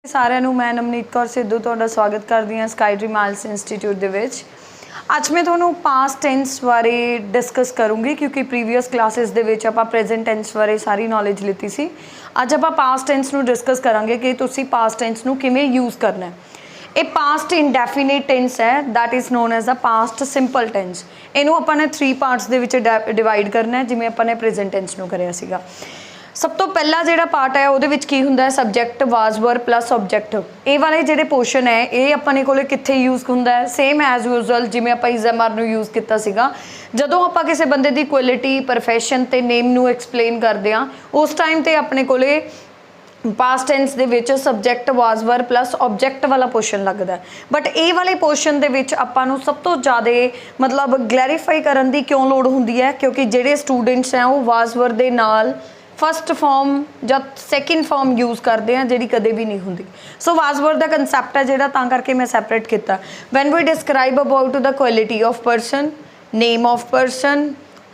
ਸਾਰਿਆਂ ਨੂੰ ਮੈਂ ਨਮਨੀਤ ਕੌਰ ਸਿੱਧੂ ਤੁਹਾਡਾ ਸਵਾਗਤ ਕਰਦੀ ਹਾਂ ਸਕਾਈ ਡ੍ਰੀਮ ਆਇਲਸ ਇੰਸਟੀਚਿਊਟ ਦੇ ਵਿੱਚ। ਅੱਜ ਮੈਂ ਤੁਹਾਨੂੰ ਪਾਸਟ ਟੈਂਸ ਬਾਰੇ ਡਿਸਕਸ ਕਰੂੰਗੀ ਕਿਉਂਕਿ ਪ੍ਰੀਵੀਅਸ ਕਲਾਸਿਸ ਦੇ ਵਿੱਚ ਆਪਾਂ ਪ੍ਰੈਜ਼ੈਂਟ ਟੈਂਸ ਬਾਰੇ ਸਾਰੀ ਨੌਲੇਜ ਲਿੱਤੀ ਸੀ। ਅੱਜ ਆਪਾਂ ਪਾਸਟ ਟੈਂਸ ਨੂੰ ਡਿਸਕਸ ਕਰਾਂਗੇ ਕਿ ਤੁਸੀਂ ਪਾਸਟ ਟੈਂਸ ਨੂੰ ਕਿਵੇਂ ਯੂਜ਼ ਕਰਨਾ ਹੈ। ਇਹ ਪਾਸਟ ਇੰਡੈਫੀਨਿਟ ਟੈਂਸ ਹੈ that is known as a past simple tense. ਇਹਨੂੰ ਆਪਾਂ ਨੇ 3 ਪਾਰਟਸ ਦੇ ਵਿੱਚ ਡਿਵਾਈਡ ਕਰਨਾ ਹੈ ਜਿਵੇਂ ਆਪਾਂ ਨੇ ਪ੍ਰੈਜ਼ੈਂਟ ਟੈਂਸ ਨੂੰ ਕਰਿਆ ਸੀਗਾ। सब तो पहला जो पार्ट है वो की होंगे subject was were plus object. ये वाले जो पोर्शन है ये अपने को कितने यूज़ होंगे सेम एज यूजल जिमें आप इज़एमआर यूज़ किया जो आप किसी बंदे की क्वालिटी प्रोफैशन तो नेम नू एक्सप्लेन करते हैं उस टाइम तो अपने को पास्ट टेंस दे विच subject was were plus object वाला पोर्शन लगता है। बट ये वाले पोर्शन दे विच आपां नूं सब तो ज़्यादा मतलब क्लैरीफाई करन दी क्यों लोड़ हुंदी है क्योंकि जिहड़े स्टूडेंट्स हैं वो वाज वर दे नाल फस्ट फॉर्म या सैकेंड फॉर्म यूज़ करते हैं जी कदे भी नहीं होंगी। So was were the concept है जोड़ा तां करके मैं सैपरेट किया। When we describe about the quality of person name of person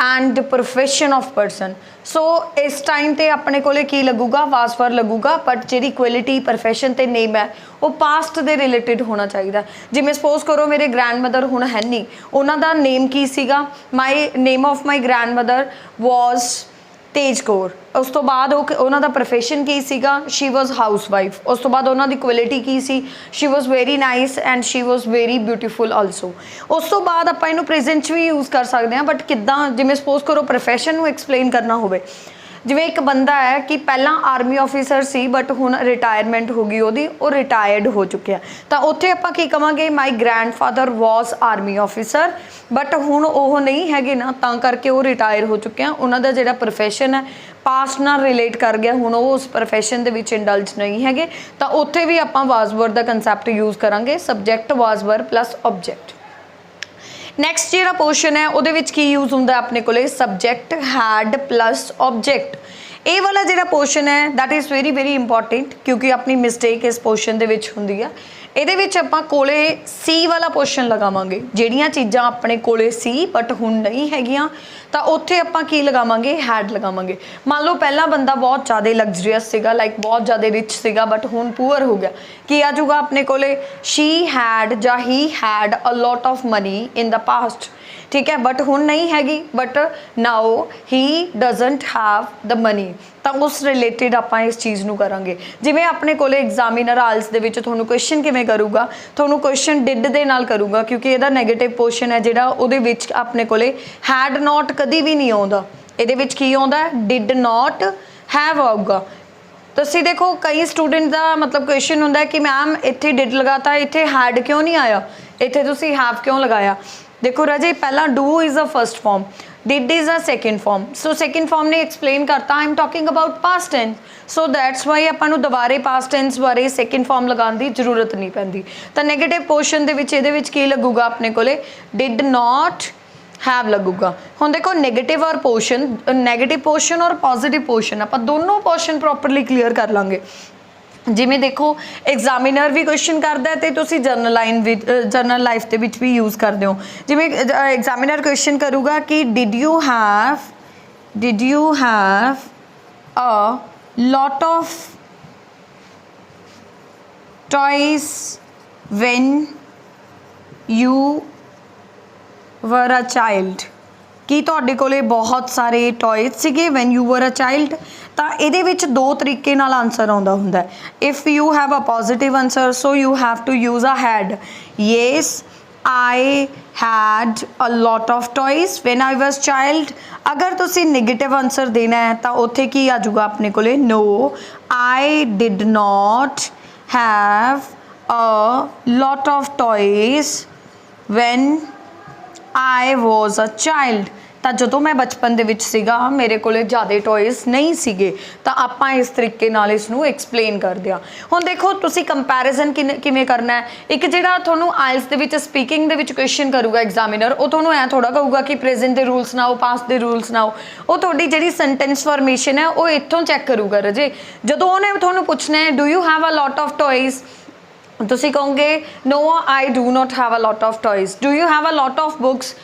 and profession of person. So इस टाइम तो अपने को लगूगा वाज वर लगूगा बट जी क्वालिटी प्रोफैशन तो नेम है वो पास्ट के रिलेटिड होना चाहिए। जिमें सपोज करो मेरे ग्रैंड मदर हुण है नहीं उन्हों का नेम की सीगा my name of my grand mother was Tej Kaur. उस तो बाद उन्हों का प्रोफैशन की सीगा शी वॉज हाउस वाइफ। उस तो बाद उन्होंने क्वालिटी की सी she was very nice and she was very beautiful also. उस तो बाद आप इनू प्रेजेंट भी यूज़ कर सकते हैं बट किदा जिमें सपोज करो प्रोफैशन एक्सप्लेन करना हो जिमें एक बंदा है कि पहला आर्मी ऑफिसर सी बट हुण रिटायरमेंट हो गई ओदी वो रिटायर्ड हो चुके तो उत्थे आपां की कहांगे my grand father was army officer but हुण वो नहीं हैगे ना तां करके वो रिटायर हो चुके हैं। उन्हां दा जिहड़ा प्रोफैशन है पास्ट नाल रिलेट कर गया हुण वो उस प्रोफैशन दे विच इंडल्ज नहीं हैगे तो उत्थे भी आपां वाज वर दा कंसैप्ट यूज़ करांगे subject was were plus object. Next जो पोर्शन है वो की यूज़ होंगे अपने को सबजैक्ट हैड प्लस ऑब्जैक्ट। ये वाला जो पोर्शन है that is very very important क्योंकि अपनी मिसटेक इस पोर्शन के होंगी है। ये आपां कोले सी वाला पोर्शन लगावांगे जिहड़ियां चीज़ां अपने कोले सी बट हुण नहीं हैगियां तो उत्थे आपां की लगावांगे हैड लगावांगे। मान लो पहला बंदा बहुत ज़्यादा लग्जरीअस सीगा लाइक बहुत ज़्यादा रिच सीगा बट हुण पुअर हो गया कि आ जाऊगा अपने कोले शी हैड या he had a lot of money in the past ठीक है बट हुण नहीं हैगी but now he doesn't have the money तो उस रिलेटिड आप इस चीज़ को करांगे। जिमें अपने को एग्जामिनर आइल्स दे विच तुहानूं क्वेश्चन किवें करूगा तुहानूं क्वेश्चन डिड दे नाल करूगा क्योंकि इहदा नैगेटिव पोर्शन है जिहड़ा उहदे विच अपने को हैड नॉट कदी भी नहीं आउंदा। इहदे विच की आउंदा डिड नॉट हैव आऊगा। तुसीं देखो कई स्टूडेंट का मतलब क्वेश्चन होंदा है कि मैम इत्थे डिड लगाता इत्थे हैड क्यों नहीं आया इत्थे तुसीं हैव क्यों लगाया। देखो राजे पहला do is a first form did is a second form. So second form ने एक्सप्लेन करता I am talking about past tense so that's why आपां नूं दोबारे पास्ट टेंस बारे सेकेंड फॉर्म लगाने की जरूरत नहीं पैंदी। तो नैगेटिव पोर्शन दे विच इहदे विच की लगूगा अपने को डिड नॉट हैव लगूगा। हुण देखो नेगेटिव और पोर्शन नैगेटिव पोर्शन और पॉजिटिव पोर्शन आपां दोनों पोर्शन प्रॉपरली क्लीयर कर लांगे। जिमें देखो एग्जामिनर भी क्वेश्चन करता है तो तुसी जर्नल लाइफ के भी यूज़ करते हो। जिमें एग्जामिनर क्वेश्चन करूँगा कि did you have a lot of toys when you were a child कि तुहाडे कोले बहुत सारे टॉयज सीगे when you were a child. तो ये दो तरीके नाल आंसर आउंदा हुंदा है। If you have a positive answer so you have to use a had yes I had a lot of toys when I was child. अगर तुसी नेगेटिव आंसर देना है तो उत्थे की आ जाऊगा अपने को no I did not have a lot of toys when I was a child. तो जो मैं बचपन दे विच सीगा मेरे को ज़्यादा टॉयज नहीं सीगे तो आप इस तरीके नाल इसनूं एक्सप्लेन कर दिया। हुण देखो तुसी कंपैरिजन किवें करना है। एक जिहड़ा तुहानूं आइल्स दे विच speaking they which question करूगा examiner वो तुहानूं ऐ थोड़ा कहूगा कि प्रेजेंट दे रूल्स नाओ पास्ट दे रूल्स नाओ वो तुहाडी जिहड़ी सेंटेंस फॉर्मेशन है वो इत्थों चैक करूगा रजे। जदों उहने तुहानूं पुछना है do you have a lot of toys तुसी कहोगे no I do not have a lot of toys. Do you have a lot of books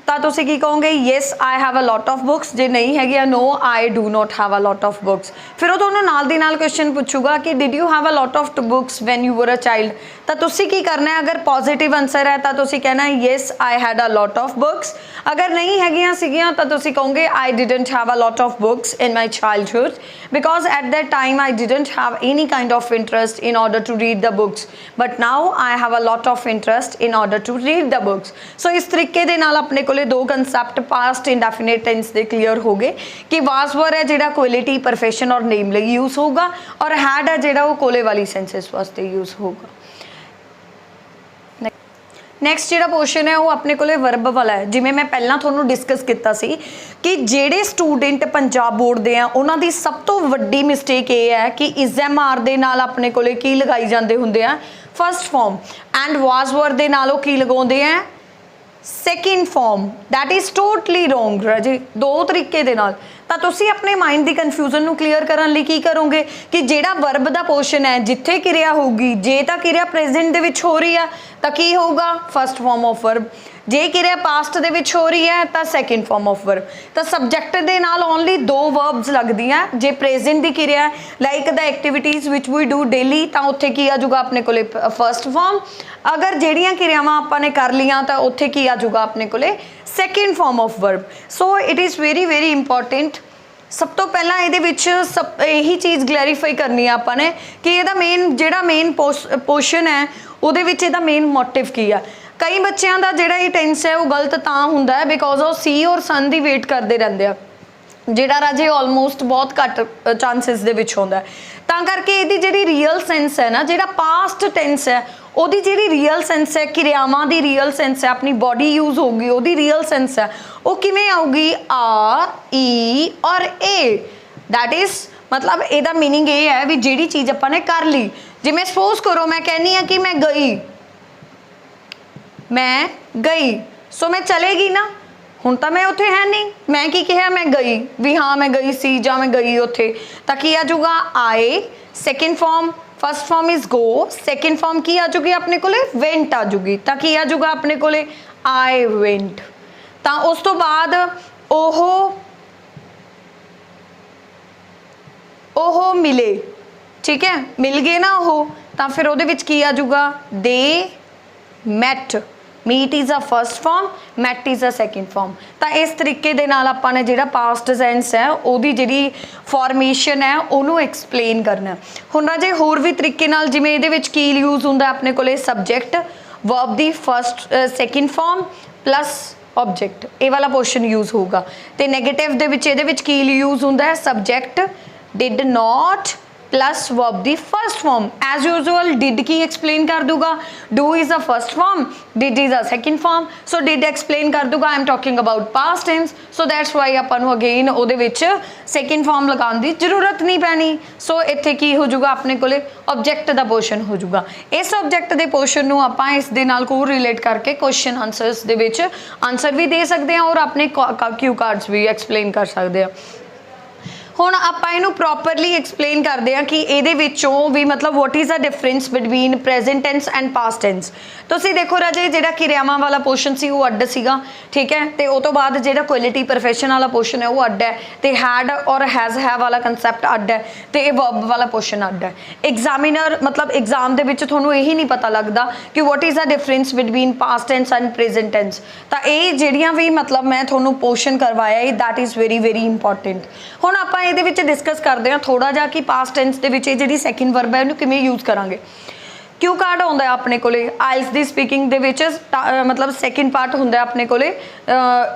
ਤਾਂ ਤੁਸੀਂ ਕੀ ਕਹੋਗੇ, yes I have a lot of books. ਜੇ ਨਹੀਂ ਹੈਗੀ no I do not have a lot of books. ਫਿਰ ਉਹ ਤੁਹਾਨੂੰ ਨਾਲ ਦੀ ਨਾਲ ਕੁਐਸਚਨ ਪੁੱਛੂਗਾ ਕਿ did you have a lot of books when you were a child. ਤਾਂ ਤੁਸੀਂ ਕੀ ਕਰਨਾ ਹੈ, ਅਗਰ ਪੋਜ਼ਿਟਿਵ ਆਂਸਰ ਹੈ ਤਾਂ ਤੁਸੀਂ ਕਹਿਣਾ yes I had a lot of books. ਅਗਰ ਨਹੀਂ ਹੈਗੀਆਂ ਸੀਗੀਆਂ ਤਾਂ ਤੁਸੀਂ ਕਹੋਗੇ I didn't have a lot of books in my childhood because at that time I didn't have any kind of interest in order to read the books, but now I have a lot of interest in order to read the books. So इस तरीके दे नाल अपने कोले दो concept past indefinite tense दे clear हो गए कि वाज वर है जिहड़ा क्वालिटी प्रोफेशन और नेम ਲਈ यूज होगा और हैड है जिहड़ा वो कोले वाली सेंसेस वास्ते यूज होगा। नैक्सट जो पोर्शन है वो अपने को वर्ब वाला है। जिमें मैं पहला थोनों डिस्कस किया सी कि जेडे स्टूडेंट पंजाब बोर्ड दे हैं उन्होंने सब तो वड्डी मिसटेक ये है कि इज़एमआर दे नाल अपने को की लगाई जाते होंगे हैं first form and was were दे नाल की लगाते हैं second form. That is totally wrong राजे, दो तरीके दे नाल। ਤਾਂ ਤੁਸੀਂ ਆਪਣੇ ਮਾਈਂਡ ਦੀ ਕਨਫਿਊਜ਼ਨ ਨੂੰ ਕਲੀਅਰ ਕਰਨ ਲਈ ਕੀ ਕਰੋਗੇ ਕਿ ਜਿਹੜਾ ਵਰਬ ਦਾ ਪੋਰਸ਼ਨ ਹੈ ਜਿੱਥੇ ਕਿਰਿਆ ਹੋਊਗੀ, ਜੇ ਤਾਂ ਕਿਰਿਆ ਪ੍ਰੈਜ਼ੈਂਟ ਦੇ ਵਿੱਚ ਹੋ ਰਹੀ ਆ ਤਾਂ ਕੀ ਹੋਊਗਾ ਫਸਟ ਫਾਰਮ ਆਫ ਵਰਬ, ਜੇ ਕਿਰਿਆ ਪਾਸਟ ਦੇ ਵਿੱਚ ਹੋ ਰਹੀ ਹੈ ਤਾਂ ਸੈਕਿੰਡ ਫਾਰਮ ਆਫ ਵਰਬ। ਤਾਂ ਸਬਜੈਕਟ ਦੇ ਨਾਲ ਓਨਲੀ ਦੋ ਵਰਬਸ ਲੱਗਦੀਆਂ। ਜੇ ਪ੍ਰੈਜ਼ੈਂਟ ਦੀ ਕਿਰਿਆ ਲਾਈਕ ਦ ਐਕਟੀਵਿਟੀਜ਼ ਵਿਚ ਵੀ ਡੂ ਡੇਲੀ ਤਾਂ ਉੱਥੇ ਕੀ ਆ ਜਾਊਗਾ ਆਪਣੇ ਕੋਲੇ ਫਸਟ ਫਾਰਮ। ਅਗਰ ਜਿਹੜੀਆਂ ਕਿਰਿਆਵਾਂ ਆਪਾਂ ਨੇ ਕਰ ਲੀਆਂ ਤਾਂ ਉੱਥੇ ਕੀ ਆ ਜਾਊਗਾ ਆਪਣੇ ਕੋਲੇ second farm of verb. So it is very very important. सब तो पहला ये सब यही चीज़ क्लैरीफाई करनी है आपने कि यदा मेन जोड़ा मेन पोर्शन है वो मेन मोटिव की है। कई बच्चों का जोड़ा ये टेंस है वो गलत तो होंगे बिकॉज वो सी और सन की वेट करते रहते हैं जोड़ा राजे ऑलमोस्ट बहुत घट चांसिस दे विच होंदा है। तां करके इहदी जिहड़ी रियल सेंस है ना, जिहड़ा पास्ट टेंस है ਉਹਦੀ ਜਿਹੜੀ ਰੀਅਲ ਸੈਂਸ ਹੈ, ਕਿਰਿਆਵਾਂ ਦੀ ਰੀਅਲ ਸੈਂਸ ਹੈ, ਆਪਣੀ ਬੋਡੀ ਯੂਜ਼ ਹੋਊਗੀ ਉਹਦੀ ਰੀਅਲ ਸੈਂਸ ਹੈ, ਉਹ ਕਿਵੇਂ ਆਊਗੀ ਆ ਈ ਔਰ ਏ। ਦੈਟ ਇਜ਼ मतलब ਇਹਦਾ मीनिंग ਇਹ ਹੈ ਵੀ ਜਿਹੜੀ ਚੀਜ਼ ਆਪਾਂ ਨੇ ਕਰ ਲਈ। ਜਿਵੇਂ ਸਪੋਜ਼ ਕਰੋ ਮੈਂ ਕਹਿੰਨੀ ਆ ਕਿ ਮੈਂ ਗਈ ਸੋ ਮੈਂ ਚਲੇਗੀ ਨਾ, ਹੁਣ ਤਾਂ ਮੈਂ ਉੱਥੇ ਹੈ ਨਹੀਂ, ਮੈਂ ਕੀ ਕਿਹਾ ਮੈਂ ਗਈ ਵੀ ਹਾਂ ਮੈਂ ਗਈ ਸੀ ਜਾਂ ਮੈਂ ਗਈ ਉੱਥੇ, ਤਾਂ ਕੀ ਆ ਜਾਊਗਾ ਆਏ। Second form first form is go, second form की आ चुकी अपने को वेंट आ जूगी, तो की आ जूगा अपने को आई वेंट। तो उस तो बाद ओहो मिले, ठीक है मिल गए ना ओहो, तो फिर वो की आ जूगा दे met. Meet is a first form, met is a second form. तो इस तरीके दे नाल आपां ने जिहड़ा पास्ट टेंस है उहदी जिहड़ी फॉर्मेशन है उहनूं एक्सप्लेन करना। हुण राजे होर भी तरीके नाल जिवें इहदे विच की यूज़ हुंदा अपने कोले सबजैक्ट वर्ब दी first second form plus object, ये वाला पोर्शन यूज़ होगा। तो नैगेटिव दे विच इहदे विच की यूज़ हुंदा है subject did not plus verb दी first form. As usual did की एक्सप्लेन कर दूगा, do is a first form, did is a second form. So did explain कर दूगा, I am talking about past tense, so that's why आपां नूं again उहदे विच second form लगाउण दी जरूरत नहीं पैनी। सो इत्थे की हो जाऊगा अपने कोले ऑब्जैक्ट दा पोर्शन हो जाऊगा। इस ऑब्जैक्ट दे पोर्शन नूं आपां इस दे नाल को रिलेट करके क्वेश्चन आंसर्स दे विच आंसर भी दे सकते हैं और अपने क्यू कार्ड्स भी एक्सप्लेन कर सकते हैं। ਹੁਣ ਆਪਾਂ ਇਹਨੂੰ ਪ੍ਰੋਪਰਲੀ ਐਕਸਪਲੇਨ ਕਰਦੇ ਹਾਂ ਕਿ ਇਹਦੇ ਵਿੱਚੋਂ ਵੀ ਮਤਲਬ what is a difference between present tense and past tense. ਤੁਸੀਂ ਦੇਖੋ ਰਾਜੇ ਜਿਹੜਾ ਕਿਰਿਆਵਾਂ ਵਾਲਾ ਪੋਰਸ਼ਨ ਸੀ ਉਹ ਅੱਡ ਸੀਗਾ, ਠੀਕ ਹੈ, ਤੇ ਉਹ ਤੋਂ ਬਾਅਦ ਜਿਹੜਾ ਕੁਆਲਿਟੀ ਪ੍ਰੋਫੈਸ਼ਨ ਵਾਲਾ ਪੋਰਸ਼ਨ ਹੈ ਉਹ ਅੱਡ ਹੈ, ਤੇ ਹੈਡ ਔਰ ਹੈਜ਼ ਹੈਵ ਵਾਲਾ ਕੰਸੈਪਟ ਅੱਡ ਹੈ, ਤੇ ਇਹ ਵਰਬ ਵਾਲਾ ਪੋਰਸ਼ਨ ਅੱਡ ਹੈ। ਐਗਜ਼ਾਮੀਨਰ ਮਤਲਬ ਐਗਜ਼ਾਮ ਦੇ ਵਿੱਚ ਤੁਹਾਨੂੰ ਇਹੀ ਨਹੀਂ ਪਤਾ ਲੱਗਦਾ ਕਿ what is a difference between past tense and present tense. ਤਾਂ ਇਹ ਜਿਹੜੀਆਂ ਵੀ ਮਤਲਬ ਮੈਂ ਤੁਹਾਨੂੰ ਪੋਰਸ਼ਨ ਕਰਵਾਇਆ ਇਹ that is very very important. ਹੁਣ ਆਪਾਂ ਇਹਦੇ ਵਿੱਚ डिस्कस करते हैं थोड़ा जा कि पास्ट टेंस ਦੇ ਵਿੱਚ ਜਿਹੜੀ ਸੈਕਿੰਡ ਵਰਬ ਹੈ ਉਹਨੂੰ ਕਿਵੇਂ ਯੂਜ਼ ਕਰਾਂਗੇ। क्यू कार्ड आउंदा है अपने कोले आइल्स दी स्पीकिंग दे विच मतलब सैकेंड पार्ट हुंदा है अपने कोले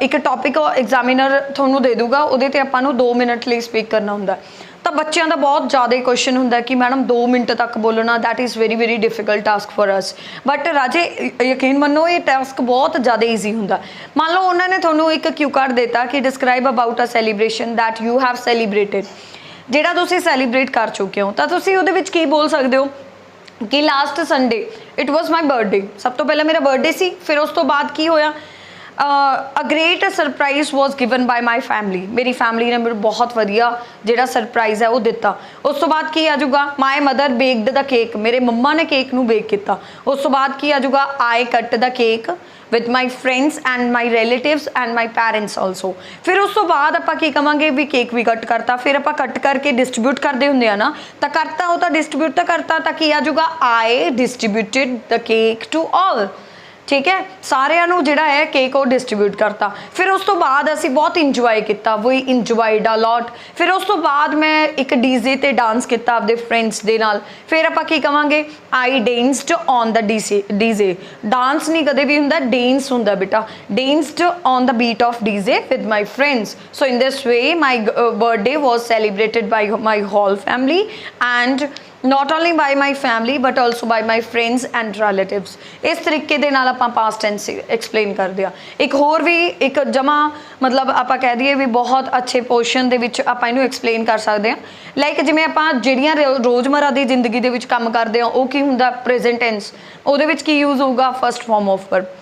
एक टॉपिक एग्जामिनर तुहानूं दे दूगा उहदे ते आपां नूं 2 मिनट ਲਈ स्पीक करना हुंदा। तो बच्चों का बहुत ज़्यादा क्वेश्चन होंगे कि मैडम 2 मिनट तक बोलना that is very very difficult task for us, but राजे यकीन मनो ये टास्क बहुत ज़्यादा ईजी होंगे। मान लो उन्होंने थोनों एक क्यू कार्ड देता कि describe about a celebration that you have celebrated, जिहड़ा तुसीं सैलीब्रेट कर चुके हो, तो तुसीं उहदे विच की बोल सकते हो कि last Sunday it was my birthday. सब तो पहले मेरा बर्थडे सी, फिर उस तो बाद की होया a great surprise was given by my family, मेरी फैमिली ने मेरे बहुत वधिया जिहड़ा सरप्राइज है वो दिता। उस तो बाद की आजूगा my mother baked the cake, मेरे मम्मा ने केक नू बेक किया। उस तो बाद की आजूगा I cut the cake with my friends and my relatives and my parents also. फिर उस तो बाद आप की कहांगे भी केक भी कट करता, फिर आप कट करके डिस्ट्रीब्यूट करते होंगे आ ना, तो करता हो तो डिस्ट्रीब्यूट तो करता, तो की आजूगा I distributed the cake to all. ठीक है, सारिਆਂ ਨੂੰ ਜਿਹੜਾ है केक वो डिस्ट्रीब्यूट करता। फिर उस तो बाद असी बहुत इंजॉय किया, वी इंजॉयड अ लॉट। फिर उस तो बाद मैं एक डीजे ते डांस किया अपने फ्रेंड्स दे नाल। फिर आप की कहांगे I danced on the DJ. Dance नहीं कदे भी हुंदा, डेंस हुंदा बेटा, danced on the beat of DJ with my friends. So in this way my birthday was celebrated by my whole family and not only by my family but also by my friends and relatives. इस तरीके दे नाल आपां past tense explain करते हैं। एक होर भी एक जमा मतलब आप कह दईए भी बहुत अच्छे पोर्शन दे विच आपां इहनूं एक्सप्लेन कर सकते हैं। लाइक जिवें आपां जिहड़ियां रोज़मर्रा दी जिंदगी दे विच काम करते हैं वो की हुंदा प्रेजेंट टेंस, उहदे विच की यूज़ होगा फर्स्ट फॉर्म ऑफ वर्ब।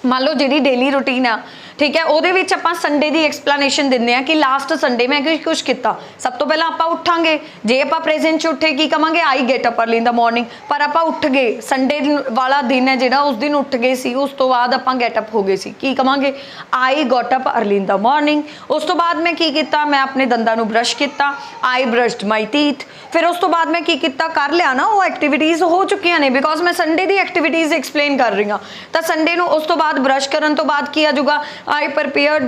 मान लो जी डेली रूटीन आ, ठीक है, वो आप संडे की एक्सप्लेनेशन देंगे कि लास्ट संडे मैं कुछ किया। सब तो पहले आप उठांगे, जे आप प्रेजेंट च उठे की कहांगे I get up early in the morning, पर आप उठ गए संडे वाला दिन है जो उस दिन उठ गए सी, उस तो बाद आप गेटअप हो गए सी, की कहांगे I got up early in the morning. उस तो बाद मैं की किया, मैं अपने दंदां नूं ब्रश किया, आई ब्रश्ड माई टीथ। फिर उस तो बाद मैं की किया, कर लिया ना, वो एक्टिविटीज़ हो चुकी ने बिकॉज मैं संडे की एक्टिविटीज़ एक्सप्लेन कर रही हाँ। तो संडे नूं उस तो बाद ब्रश करन तो बाद की आजूगा I prepared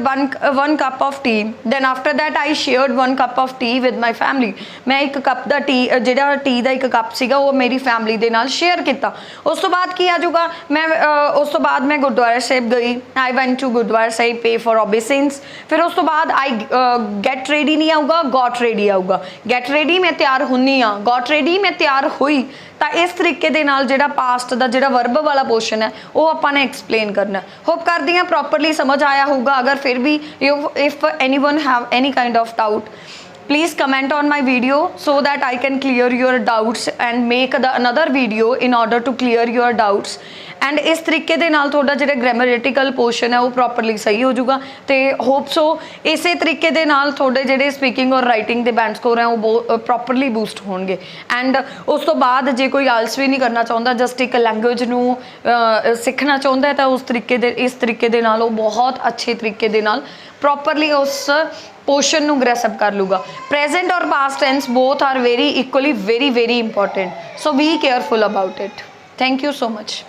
one cup of tea. Then after that I shared one cup of tea with my family. मैं एक कप दा टी जिहड़ा टी दा एक कप सीगा वो मेरी फैमिली दे नाल शेयर किया। उस तो बाद की आजूगा मैं उस तो बाद मैं गुरुद्वारा साहिब गई, I went to Gurudwara Sahib पे फॉर ओबेसेंस। फिर उस तो बाद आई गेट रेडी नहीं आऊगा, गॉट रेडी आऊगा। गेट रेडी मैं तैयार हुन्नी हाँ, गॉट रेडी मैं तैयार हुई। तो इस तरीके दे नाल जिहड़ा पास्ट दा जिहड़ा वर्ब वाला पोर्शन है वो आपां ने एक्सप्लेन करना। होप करदी हां प्रॉपरली समझ आया होगा। अगर फिर भी if anyone have any kind of doubt please comment on my video so that I can clear your doubts and make the another video in order to clear your doubts। And इस तरीके दे नाल थोड़ा जिहड़ा grammatical portion है वो properly सही हो जाऊगा। तो होप सो इस तरीके दे नाल थोड़े जिहड़े स्पीकिंग और राइटिंग के बैंड स्कोर हैं वो प्रॉपरली बूस्ट होणगे। एंड उस तो बाद जे कोई आलस भी नहीं करना चाहता, जस्ट एक लैंगुएज नूं सीखना चाहता है, तो उस तरीके दे इस तरीके दे नाल वो बहुत अच्छे तरीके दे नाल प्रॉपरली उस पोर्शन नूं ग्रैसअप कर लूगा। प्रेजेंट और past tense both are very equally very important, so be careful about it. Thank you so much.